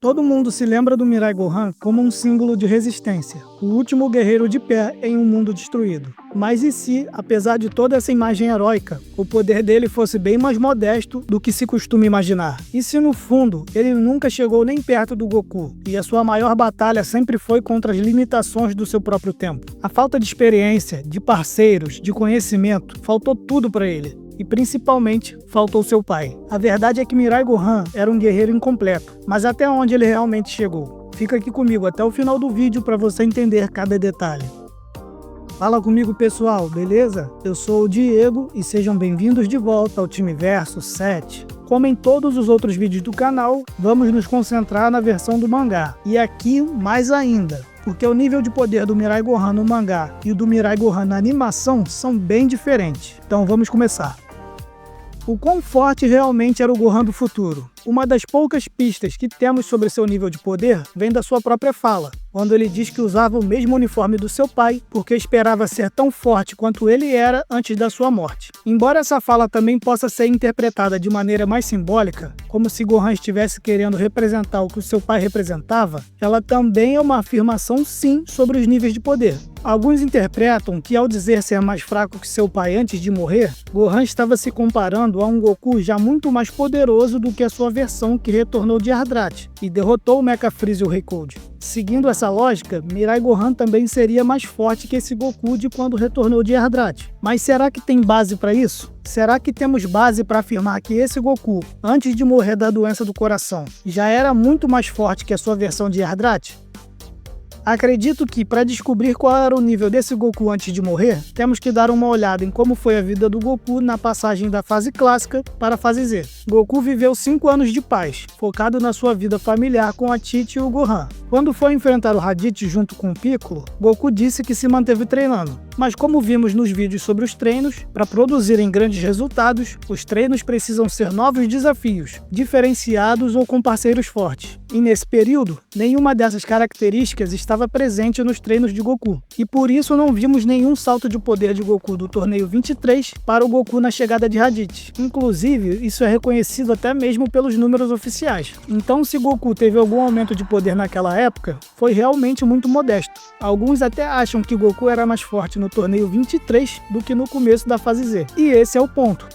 Todo mundo se lembra do Mirai Gohan como um símbolo de resistência, o último guerreiro de pé em um mundo destruído. Mas e se, apesar de toda essa imagem heróica, o poder dele fosse bem mais modesto do que se costuma imaginar? E se no fundo, ele nunca chegou nem perto do Goku, e a sua maior batalha sempre foi contra as limitações do seu próprio tempo? A falta de experiência, de parceiros, de conhecimento, faltou tudo para ele. E principalmente, faltou seu pai. A verdade é que Mirai Gohan era um guerreiro incompleto, mas até onde ele realmente chegou? Fica aqui comigo até o final do vídeo para você entender cada detalhe. Fala comigo, pessoal, beleza? Eu sou o Diego e sejam bem-vindos de volta ao Timeverso 7. Como em todos os outros vídeos do canal, vamos nos concentrar na versão do mangá. E aqui mais ainda, porque o nível de poder do Mirai Gohan no mangá e o do Mirai Gohan na animação são bem diferentes. Então vamos começar. O quão forte realmente era o Gohan do futuro? Uma das poucas pistas que temos sobre seu nível de poder vem da sua própria fala, quando ele diz que usava o mesmo uniforme do seu pai porque esperava ser tão forte quanto ele era antes da sua morte. Embora essa fala também possa ser interpretada de maneira mais simbólica, como se Gohan estivesse querendo representar o que o seu pai representava, ela também é uma afirmação sim sobre os níveis de poder. Alguns interpretam que ao dizer ser mais fraco que seu pai antes de morrer, Gohan estava se comparando a um Goku já muito mais poderoso do que a sua versão que retornou de Ardrat e derrotou o Mecha Freeza e o Rei Cold. Seguindo essa lógica, Mirai Gohan também seria mais forte que esse Goku de quando retornou de Ardrat. Mas será que tem base para isso? Será que temos base para afirmar que esse Goku, antes de morrer da doença do coração, já era muito mais forte que a sua versão de Ardrat? Acredito que, para descobrir qual era o nível desse Goku antes de morrer, temos que dar uma olhada em como foi a vida do Goku na passagem da fase clássica para a fase Z. Goku viveu 5 anos de paz, focado na sua vida familiar com a Tite e o Gohan. Quando foi enfrentar o Raditz junto com o Piccolo, Goku disse que se manteve treinando. Mas como vimos nos vídeos sobre os treinos, para produzirem grandes resultados, os treinos precisam ser novos desafios, diferenciados ou com parceiros fortes. E nesse período, nenhuma dessas características estava presente nos treinos de Goku. E por isso não vimos nenhum salto de poder de Goku do torneio 23 para o Goku na chegada de Raditz. Inclusive, isso é reconhecido até mesmo pelos números oficiais. Então, se Goku teve algum aumento de poder naquela época, foi realmente muito modesto. Alguns até acham que Goku era mais forte no torneio 23 do que no começo da fase Z. E esse é o ponto.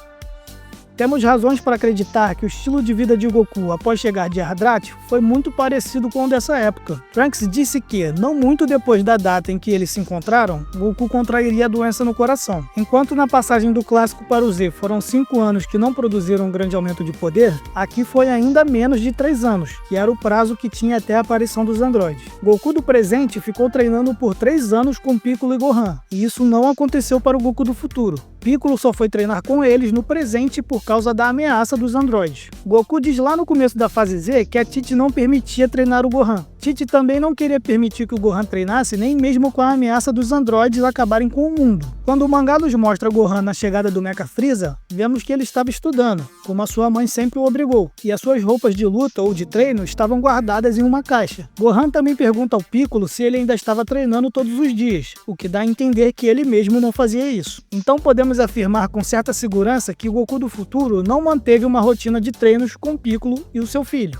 Temos razões para acreditar que o estilo de vida de Goku após chegar de Ardrat foi muito parecido com o dessa época. Trunks disse que, não muito depois da data em que eles se encontraram, Goku contrairia a doença no coração. Enquanto na passagem do clássico para o Z foram 5 anos que não produziram um grande aumento de poder, aqui foi ainda menos de 3 anos, que era o prazo que tinha até a aparição dos androides. Goku do presente ficou treinando por 3 anos com Piccolo e Gohan, e isso não aconteceu para o Goku do futuro. Piccolo só foi treinar com eles no presente por causa da ameaça dos androides. Goku diz lá no começo da fase Z que a Tite não permitia treinar o Gohan. Tite também não queria permitir que o Gohan treinasse nem mesmo com a ameaça dos androides acabarem com o mundo. Quando o mangá nos mostra Gohan na chegada do Mecha Freeza, vemos que ele estava estudando, como a sua mãe sempre o obrigou, e as suas roupas de luta ou de treino estavam guardadas em uma caixa. Gohan também pergunta ao Piccolo se ele ainda estava treinando todos os dias, o que dá a entender que ele mesmo não fazia isso. Então podemos afirmar com certa segurança que o Goku do futuro não manteve uma rotina de treinos com Piccolo e o seu filho.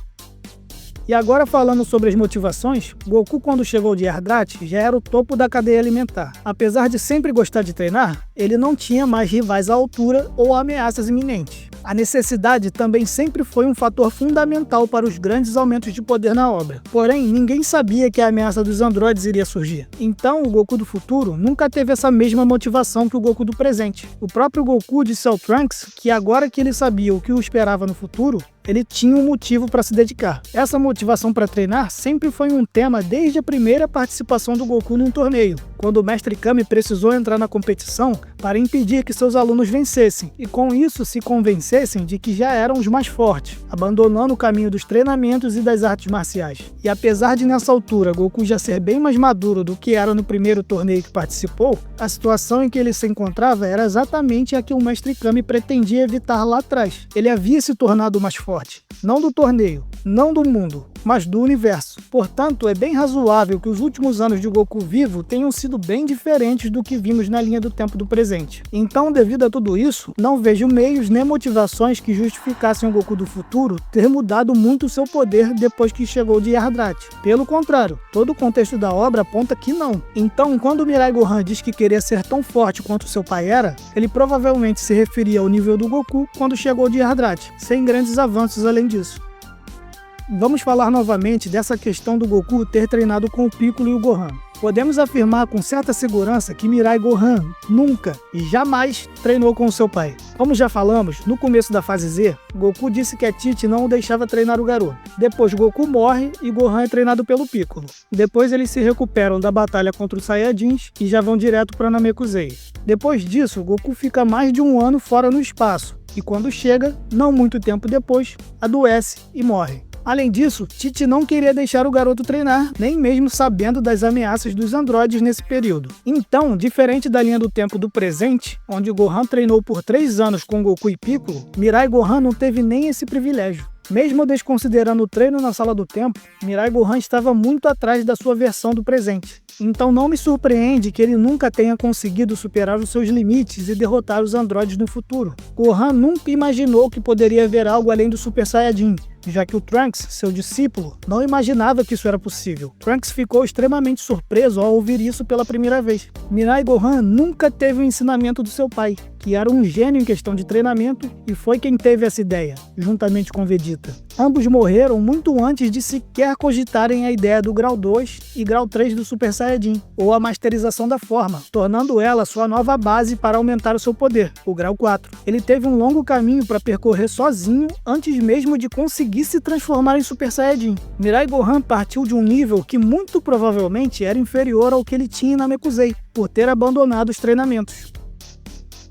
E agora falando sobre as motivações, Goku quando chegou de Ardrat já era o topo da cadeia alimentar. Apesar de sempre gostar de treinar, ele não tinha mais rivais à altura ou ameaças iminentes. A necessidade também sempre foi um fator fundamental para os grandes aumentos de poder na obra. Porém, ninguém sabia que a ameaça dos androides iria surgir. Então, o Goku do futuro nunca teve essa mesma motivação que o Goku do presente. O próprio Goku disse ao Trunks que agora que ele sabia o que o esperava no futuro, ele tinha um motivo para se dedicar. Essa motivação para treinar sempre foi um tema desde a primeira participação do Goku num torneio, quando o Mestre Kami precisou entrar na competição para impedir que seus alunos vencessem, e com isso se convencessem de que já eram os mais fortes, abandonando o caminho dos treinamentos e das artes marciais. E apesar de nessa altura Goku já ser bem mais maduro do que era no primeiro torneio que participou, a situação em que ele se encontrava era exatamente a que o Mestre Kami pretendia evitar lá atrás. Ele havia se tornado mais forte, não do torneio, não do mundo, mas do universo. Portanto, é bem razoável que os últimos anos de Goku vivo tenham sido bem diferentes do que vimos na linha do tempo do presente. Então, devido a tudo isso, não vejo meios nem motivações que justificassem o Goku do futuro ter mudado muito seu poder depois que chegou de Yardrat. Pelo contrário, todo o contexto da obra aponta que não. Então, quando o Mirai Gohan diz que queria ser tão forte quanto seu pai era, ele provavelmente se referia ao nível do Goku quando chegou de Yardrat, sem grandes avanços além disso. Vamos falar novamente dessa questão do Goku ter treinado com o Piccolo e o Gohan. Podemos afirmar com certa segurança que Mirai Gohan nunca e jamais treinou com seu pai. Como já falamos, no começo da fase Z, Goku disse que a Tite não o deixava treinar o garoto. Depois Goku morre e Gohan é treinado pelo Piccolo. Depois eles se recuperam da batalha contra os Saiyajins e já vão direto para Namekusei. Depois disso, Goku fica mais de um ano fora no espaço e quando chega, não muito tempo depois, adoece e morre. Além disso, Tite não queria deixar o garoto treinar, nem mesmo sabendo das ameaças dos androides nesse período. Então, diferente da linha do tempo do presente, onde Gohan treinou por 3 anos com Goku e Piccolo, Mirai Gohan não teve nem esse privilégio. Mesmo desconsiderando o treino na Sala do Tempo, Mirai Gohan estava muito atrás da sua versão do presente. Então não me surpreende que ele nunca tenha conseguido superar os seus limites e derrotar os androides no futuro. Gohan nunca imaginou que poderia haver algo além do Super Saiyajin, já que o Trunks, seu discípulo, não imaginava que isso era possível. Trunks ficou extremamente surpreso ao ouvir isso pela primeira vez. Mirai Gohan nunca teve o ensinamento do seu pai, que era um gênio em questão de treinamento e foi quem teve essa ideia, juntamente com Vegeta. Ambos morreram muito antes de sequer cogitarem a ideia do Grau 2 e Grau 3 do Super Saiyajin, ou a masterização da forma, tornando ela sua nova base para aumentar o seu poder, o Grau 4. Ele teve um longo caminho para percorrer sozinho antes mesmo de conseguir se transformar em Super Saiyajin. Mirai Gohan partiu de um nível que muito provavelmente era inferior ao que ele tinha em Namekusei, por ter abandonado os treinamentos.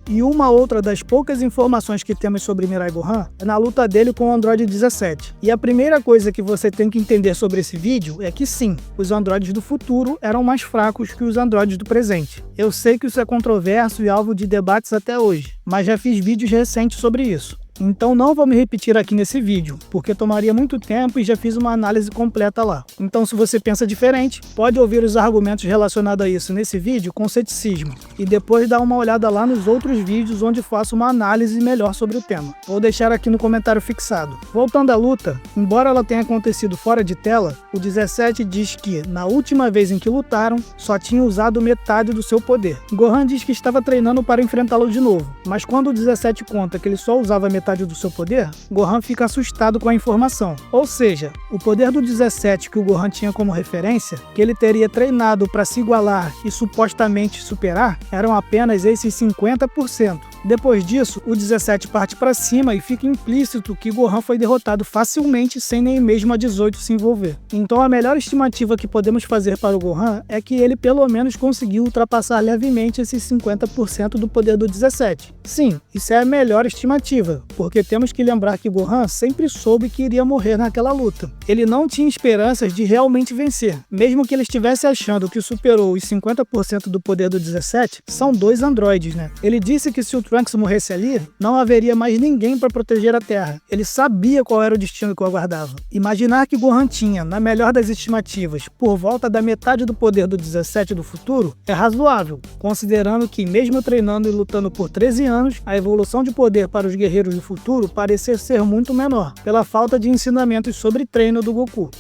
E uma outra das poucas informações que temos sobre Mirai Gohan é na luta dele com o Android 17. E a primeira coisa que você tem que entender sobre esse vídeo é que sim, os androides do futuro eram mais fracos que os androides do presente. Eu sei que isso é controverso e alvo de debates até hoje, mas já fiz vídeos recentes sobre isso. Então não vou me repetir aqui nesse vídeo, porque tomaria muito tempo e já fiz uma análise completa lá. Então se você pensa diferente, pode ouvir os argumentos relacionados a isso nesse vídeo com ceticismo, e depois dar uma olhada lá nos outros vídeos onde faço uma análise melhor sobre o tema. Vou deixar aqui no comentário fixado. Voltando à luta, embora ela tenha acontecido fora de tela, o 17 diz que, na última vez em que lutaram, só tinha usado metade do seu poder. Gohan diz que estava treinando para enfrentá-lo de novo, mas quando o 17 conta que ele só usava metade do seu poder, Gohan fica assustado com a informação. Ou seja, o poder do 17 que o Gohan tinha como referência, que ele teria treinado para se igualar e supostamente superar, eram apenas esses 50%. Depois disso, o 17 parte para cima e fica implícito que Gohan foi derrotado facilmente sem nem mesmo a 18 se envolver. Então a melhor estimativa que podemos fazer para o Gohan é que ele pelo menos conseguiu ultrapassar levemente esses 50% do poder do 17. Sim, isso é a melhor estimativa, porque temos que lembrar que Gohan sempre soube que iria morrer naquela luta. Ele não tinha esperanças de realmente vencer, mesmo que ele estivesse achando que superou os 50% do poder do 17, são 2 androides, né? Ele disse que se o Trunks morresse ali, não haveria mais ninguém para proteger a Terra. Ele sabia qual era o destino que o aguardava. Imaginar que Gohan tinha, na melhor das estimativas, por volta da metade do poder do 17 do futuro, é razoável, considerando que mesmo treinando e lutando por 13 anos, a evolução de poder para os guerreiros do futuro parecia ser muito menor, pela falta de ensinamentos sobre treino do Goku.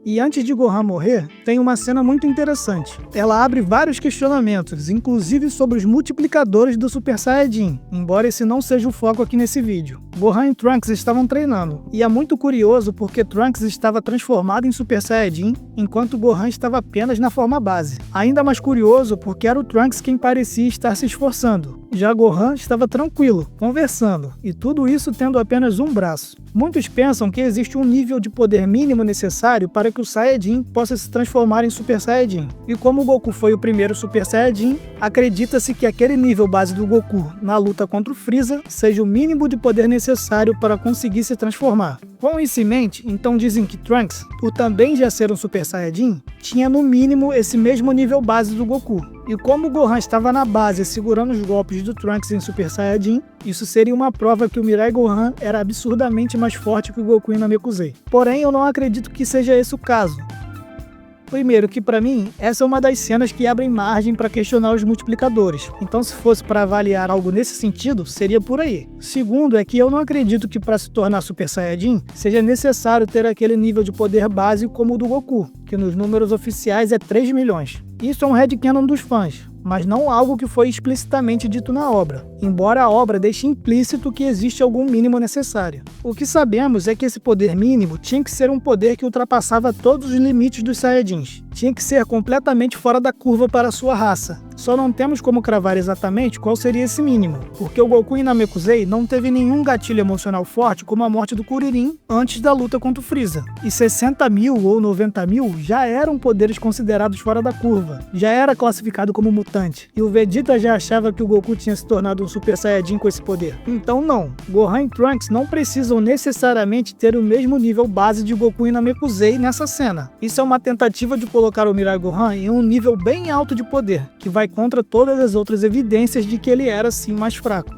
E antes de Gohan morrer, tem uma cena muito interessante. Ela abre vários questionamentos, inclusive sobre os multiplicadores do Super Saiyajin, embora esse não seja o foco aqui nesse vídeo. Gohan e Trunks estavam treinando, e é muito curioso porque Trunks estava transformado em Super Saiyajin, enquanto Gohan estava apenas na forma base. Ainda mais curioso porque era o Trunks quem parecia estar se esforçando. Já Gohan estava tranquilo, conversando, e tudo isso tendo apenas um braço. Muitos pensam que existe um nível de poder mínimo necessário para que o Saiyajin possa se transformar em Super Saiyajin. E como o Goku foi o primeiro Super Saiyajin, acredita-se que aquele nível base do Goku na luta contra o Freeza seja o mínimo de poder necessário para conseguir se transformar. Com isso em mente, então dizem que Trunks, por também já ser um Super Saiyajin, tinha no mínimo esse mesmo nível base do Goku. E como o Gohan estava na base segurando os golpes do Trunks em Super Saiyajin, isso seria uma prova que o Mirai Gohan era absurdamente mais forte que o Goku em Namekusei. Porém, eu não acredito que seja esse o caso. Primeiro, que pra mim, essa é uma das cenas que abrem margem para questionar os multiplicadores. Então, se fosse para avaliar algo nesse sentido, seria por aí. Segundo, é que eu não acredito que para se tornar Super Saiyajin, seja necessário ter aquele nível de poder básico como o do Goku, que nos números oficiais é 3 milhões. Isso é um headcanon dos fãs, mas não algo que foi explicitamente dito na obra, embora a obra deixe implícito que existe algum mínimo necessário. O que sabemos é que esse poder mínimo tinha que ser um poder que ultrapassava todos os limites dos Saiyajins. Tinha que ser completamente fora da curva para sua raça. Só não temos como cravar exatamente qual seria esse mínimo, porque o Goku em Namekusei não teve nenhum gatilho emocional forte como a morte do Kuririn antes da luta contra o Freeza. E 60 mil ou 90 mil já eram poderes considerados fora da curva, já era classificado como mutante, e o Vegeta já achava que o Goku tinha se tornado um Super Saiyajin com esse poder. Então não, Gohan e Trunks não precisam necessariamente ter o mesmo nível base de Goku em Namekusei nessa cena. Isso é uma tentativa de colocar o Mirai Gohan em um nível bem alto de poder, que vai contra todas as outras evidências de que ele era sim mais fraco.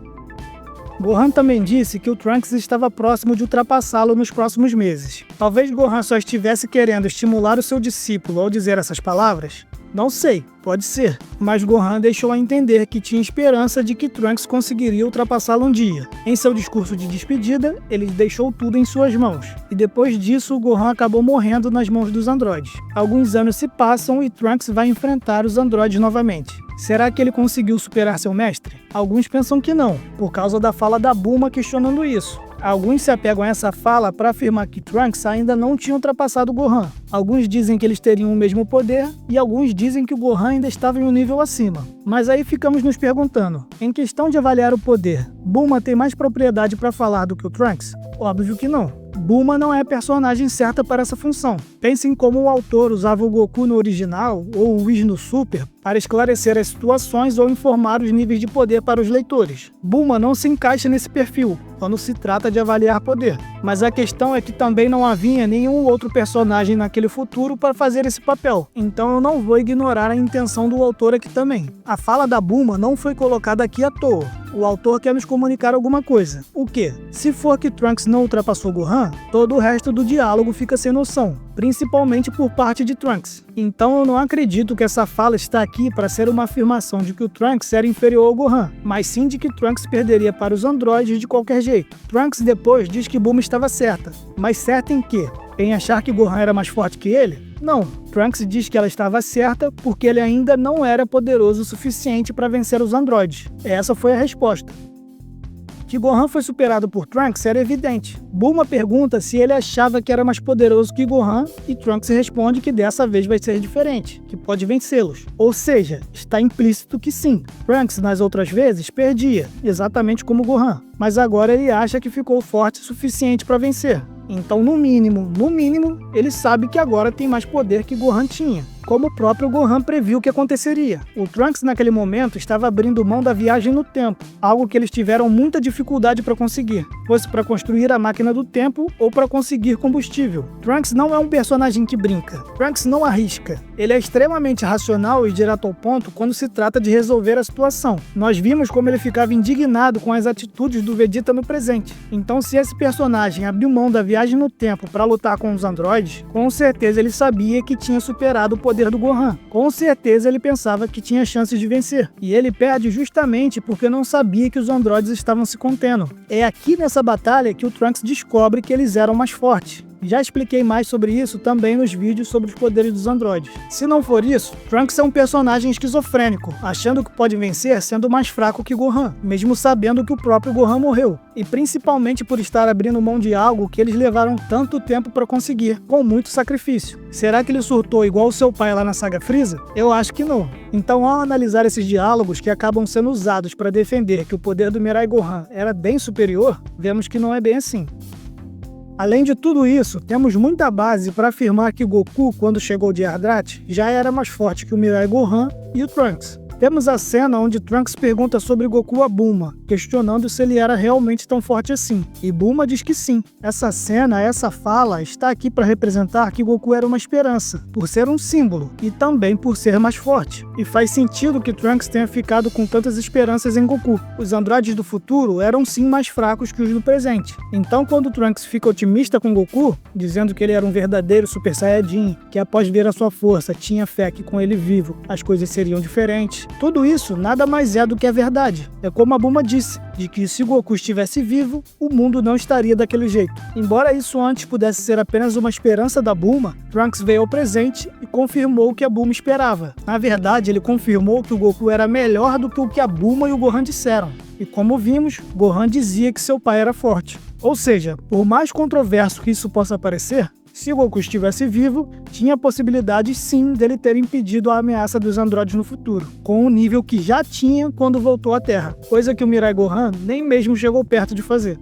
Gohan também disse que o Trunks estava próximo de ultrapassá-lo nos próximos meses. Talvez Gohan só estivesse querendo estimular o seu discípulo ao dizer essas palavras? Não sei, pode ser, mas Gohan deixou a entender que tinha esperança de que Trunks conseguiria ultrapassá-lo um dia. Em seu discurso de despedida, ele deixou tudo em suas mãos, e depois disso Gohan acabou morrendo nas mãos dos androides. Alguns anos se passam e Trunks vai enfrentar os androides novamente. Será que ele conseguiu superar seu mestre? Alguns pensam que não, por causa da fala da Bulma questionando isso. Alguns se apegam a essa fala para afirmar que Trunks ainda não tinha ultrapassado Gohan. Alguns dizem que eles teriam o mesmo poder, e alguns dizem que o Gohan ainda estava em um nível acima. Mas aí ficamos nos perguntando, em questão de avaliar o poder, Bulma tem mais propriedade para falar do que o Trunks? Óbvio que não. Bulma não é a personagem certa para essa função. Pensem como o autor usava o Goku no original ou o Whis no Super para esclarecer as situações ou informar os níveis de poder para os leitores. Bulma não se encaixa nesse perfil quando se trata de avaliar poder. Mas a questão é que também não havia nenhum outro personagem naquele futuro para fazer esse papel. Então eu não vou ignorar a intenção do autor aqui também. A fala da Bulma não foi colocada aqui à toa. O autor quer nos comunicar alguma coisa. O quê? Se for que Trunks não ultrapassou Gohan, todo o resto do diálogo fica sem noção, principalmente por parte de Trunks. Então eu não acredito que essa fala está aqui para ser uma afirmação de que o Trunks era inferior ao Gohan, mas sim de que Trunks perderia para os androides de qualquer jeito. Trunks depois diz que Bulma estava certa, mas certa em quê? Em achar que Gohan era mais forte que ele? Não, Trunks diz que ela estava certa porque ele ainda não era poderoso o suficiente para vencer os androides. Essa foi a resposta. Que Gohan foi superado por Trunks era evidente. Bulma pergunta se ele achava que era mais poderoso que Gohan e Trunks responde que dessa vez vai ser diferente, que pode vencê-los. Ou seja, está implícito que sim. Trunks nas outras vezes perdia, exatamente como Gohan, mas agora ele acha que ficou forte o suficiente para vencer. Então, no mínimo, ele sabe que agora tem mais poder que Gohan tinha, como o próprio Gohan previu que aconteceria. O Trunks naquele momento estava abrindo mão da viagem no tempo, algo que eles tiveram muita dificuldade para conseguir, fosse para construir a máquina do tempo ou para conseguir combustível. Trunks não é um personagem que brinca, Trunks não arrisca. Ele é extremamente racional e direto ao ponto quando se trata de resolver a situação. Nós vimos como ele ficava indignado com as atitudes do Vegeta no presente. Então, se esse personagem abriu mão da viagem no tempo para lutar com os androides, com certeza ele sabia que tinha superado o poder do Gohan. Com certeza ele pensava que tinha chances de vencer. E ele perde justamente porque não sabia que os androides estavam se contendo. É aqui nessa batalha que o Trunks descobre que eles eram mais fortes. Já expliquei mais sobre isso também nos vídeos sobre os poderes dos androides. Se não for isso, Trunks é um personagem esquizofrênico, achando que pode vencer sendo mais fraco que Gohan, mesmo sabendo que o próprio Gohan morreu. E principalmente por estar abrindo mão de algo que eles levaram tanto tempo para conseguir, com muito sacrifício. Será que ele surtou igual o seu pai lá na saga Freeza? Eu acho que não. Então, ao analisar esses diálogos que acabam sendo usados para defender que o poder do Mirai Gohan era bem superior, vemos que não é bem assim. Além de tudo isso, temos muita base para afirmar que Goku, quando chegou de Ardrat, já era mais forte que o Mirai Gohan e o Trunks. Temos a cena onde Trunks pergunta sobre Goku a Bulma, questionando se ele era realmente tão forte assim, e Bulma diz que sim. Essa cena, essa fala, está aqui para representar que Goku era uma esperança, por ser um símbolo, e também por ser mais forte. E faz sentido que Trunks tenha ficado com tantas esperanças em Goku. Os androides do futuro eram sim mais fracos que os do presente. Então quando Trunks fica otimista com Goku, dizendo que ele era um verdadeiro Super Saiyajin, que após ver a sua força tinha fé que com ele vivo as coisas seriam diferentes, tudo isso nada mais é do que a verdade. É como a Bulma disse, de que se Goku estivesse vivo, o mundo não estaria daquele jeito. Embora isso antes pudesse ser apenas uma esperança da Bulma, Trunks veio ao presente e confirmou o que a Bulma esperava. Na verdade, ele confirmou que o Goku era melhor do que o que a Bulma e o Gohan disseram. E como vimos, Gohan dizia que seu pai era forte. Ou seja, por mais controverso que isso possa parecer, se Goku estivesse vivo, tinha a possibilidade sim dele ter impedido a ameaça dos androides no futuro, com o nível que já tinha quando voltou à Terra, coisa que o Mirai Gohan nem mesmo chegou perto de fazer.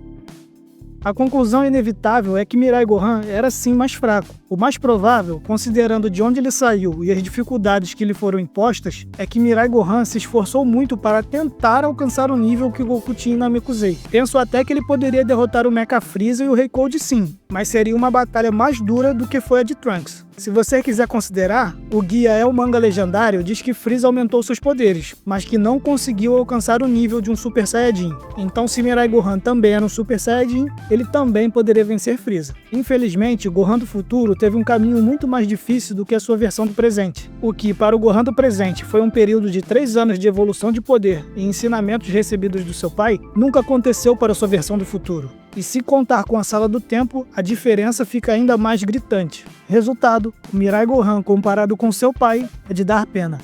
A conclusão inevitável é que Mirai Gohan era sim mais fraco. O mais provável, considerando de onde ele saiu e as dificuldades que lhe foram impostas, é que Mirai Gohan se esforçou muito para tentar alcançar o nível que Goku tinha em Namekusei. Penso até que ele poderia derrotar o Mecha Freeza e o Rei Cold sim, mas seria uma batalha mais dura do que foi a de Trunks. Se você quiser considerar, o guia El Manga Legendário diz que Freeza aumentou seus poderes, mas que não conseguiu alcançar o nível de um Super Saiyajin. Então se Mirai Gohan também era um Super Saiyajin, ele também poderia vencer Freeza. Infelizmente, o Gohan do futuro teve um caminho muito mais difícil do que a sua versão do presente, o que para o Gohan do presente foi um período de 3 anos de evolução de poder e ensinamentos recebidos do seu pai, nunca aconteceu para a sua versão do futuro. E se contar com a Sala do Tempo, a diferença fica ainda mais gritante. Resultado, o Mirai Gohan comparado com seu pai é de dar pena.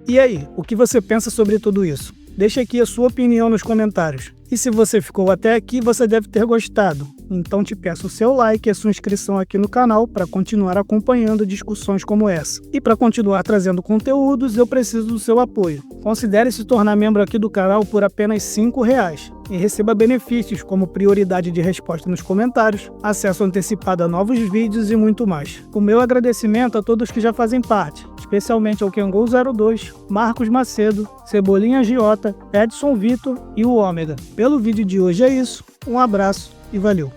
E aí, o que você pensa sobre tudo isso? Deixe aqui a sua opinião nos comentários. E se você ficou até aqui, você deve ter gostado. Então te peço o seu like e a sua inscrição aqui no canal para continuar acompanhando discussões como essa. E para continuar trazendo conteúdos, eu preciso do seu apoio. Considere se tornar membro aqui do canal por apenas R$5 e receba benefícios como prioridade de resposta nos comentários, acesso antecipado a novos vídeos e muito mais. O meu agradecimento a todos que já fazem parte, especialmente ao Kengo02, Marcos Macedo, Cebolinha Giota, Edson Vitor e o Ômega. Pelo vídeo de hoje é isso, um abraço e valeu!